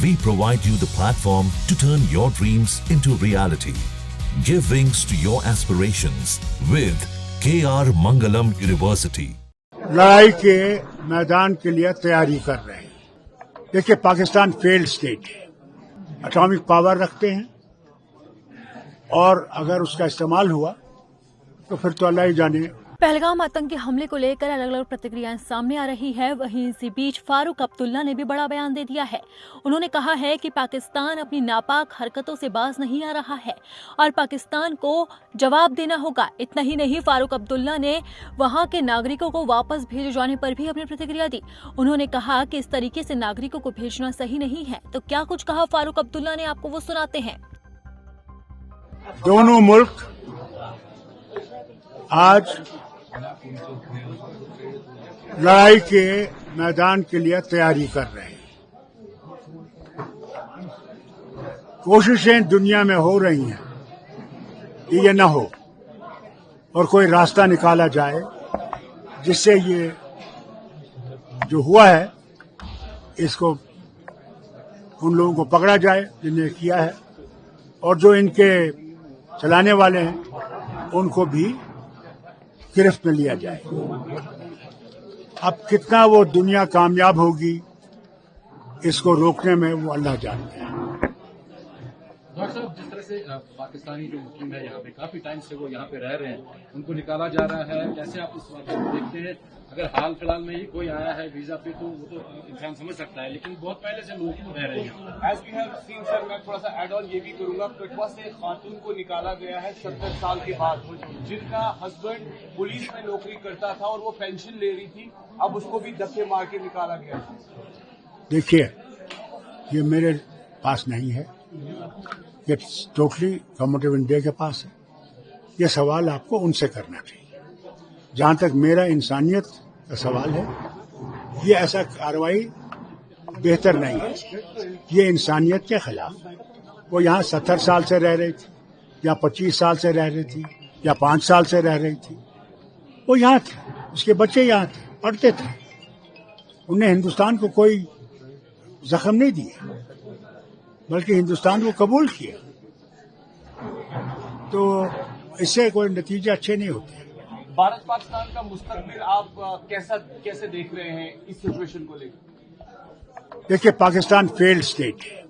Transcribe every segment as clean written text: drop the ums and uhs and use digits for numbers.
We provide you the platform to turn your dreams into reality. Give wings to your aspirations with KR Mangalam University. लड़ाई के मैदान के लिए तैयारी कर रहे हैं। देखिए, पाकिस्तान फेल्ड स्टेट है, एटॉमिक पावर रखते हैं, और अगर उसका इस्तेमाल हुआ तो फिर तो अल्लाह ही जाने। पहलगाम आतंकी हमले को लेकर अलग अलग प्रतिक्रियाएं सामने आ रही है। वहीं इसी बीच फारूक अब्दुल्ला ने भी बड़ा बयान दे दिया है। उन्होंने कहा है कि पाकिस्तान अपनी नापाक हरकतों से बाज नहीं आ रहा है और पाकिस्तान को जवाब देना होगा। इतना ही नहीं, फारूक अब्दुल्ला ने वहां के नागरिकों को वापस भेजे जाने पर भी अपनी प्रतिक्रिया दी। उन्होंने कहा कि इस तरीके से नागरिकों को भेजना सही नहीं है। तो क्या कुछ कहा फारूक अब्दुल्ला ने, आपको वो सुनाते हैं। दोनों मुल्क आज लड़ाई के मैदान के लिए तैयारी कर रहे हैं। कोशिशें दुनिया में हो रही हैं कि ये न हो और कोई रास्ता निकाला जाए जिससे ये जो हुआ है इसको उन लोगों को पकड़ा जाए जिन्हें किया है, और जो इनके चलाने वाले हैं उनको भी गिरफ्त में लिया जाए। अब कितना वो दुनिया कामयाब होगी इसको रोकने में, वो अल्लाह जानते हैं। डॉक्टर साहब, जिस तरह से पाकिस्तानी जो मुस्लिम है यहाँ पे काफी टाइम से वो यहाँ पे रह रहे हैं, उनको निकाला जा रहा है, कैसे आप इस बात को देखते हैं? अगर हाल फिलहाल में ही कोई आया है वीजा पे तो वो तो इंसान समझ सकता है, लेकिन बहुत पहले से लोग रह रहे हैं। As we have seen sir, मैं थोड़ा सा एड ऑन ये भी करूंगा। कठुआ से एक खातून को निकाला गया है 70 साल के बाद, जिनका हस्बैंड पुलिस में नौकरी करता था और वो पेंशन ले रही थी, अब उसको भी धक्के मार के निकाला गया। देखिए, ये मेरे पास नहीं है, ये टोटली गवर्नमेंट ऑफ इंडिया के पास है। ये सवाल आपको उनसे करना चाहिए। जहां तक मेरा इंसानियत का सवाल है, ये ऐसा कार्रवाई बेहतर नहीं है। ये इंसानियत के खिलाफ है। वो यहाँ 70 साल से रह रही थी, या 25 साल से रह रही थी, या 5 साल से रह रही थी। वो यहाँ थे, उसके बच्चे यहाँ थे, पढ़ते थे। उन्हें हिंदुस्तान को कोई जख्म नहीं दिया, बल्कि हिंदुस्तान को कबूल किया। तो इससे कोई नतीजे अच्छे नहीं होते। भारत पाकिस्तान का मुस्तकबिल आप कैसे देख रहे हैं इस सिचुएशन को लेकर? देखिए, पाकिस्तान फेल्ड स्टेट है,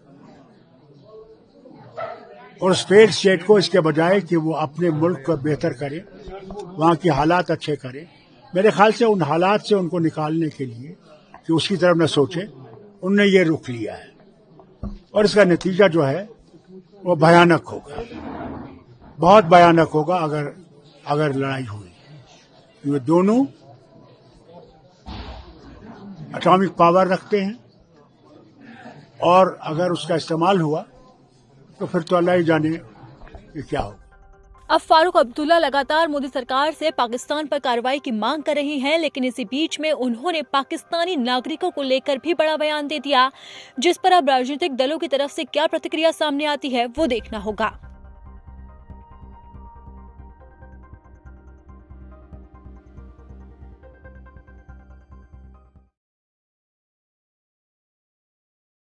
और उस फेल्ड स्टेट को इसके बजाय कि वो अपने मुल्क को बेहतर करे, वहाँ के हालात अच्छे करे, मेरे ख्याल से उन हालात से उनको निकालने के लिए कि उसकी तरफ न सोचे, उनने ये रुख लिया है, और इसका नतीजा जो है वो भयानक होगा, बहुत भयानक होगा अगर लड़ाई हुई। ये दोनों एटॉमिक पावर रखते हैं, और अगर उसका इस्तेमाल हुआ तो फिर तो अल्लाह ही जाने कि क्या होगा। अब फारूक अब्दुल्ला लगातार मोदी सरकार से पाकिस्तान पर कार्रवाई की मांग कर रही हैं, लेकिन इसी बीच में उन्होंने पाकिस्तानी नागरिकों को लेकर भी बड़ा बयान दे दिया, जिस पर अब राजनीतिक दलों की तरफ से क्या प्रतिक्रिया सामने आती है वो देखना होगा।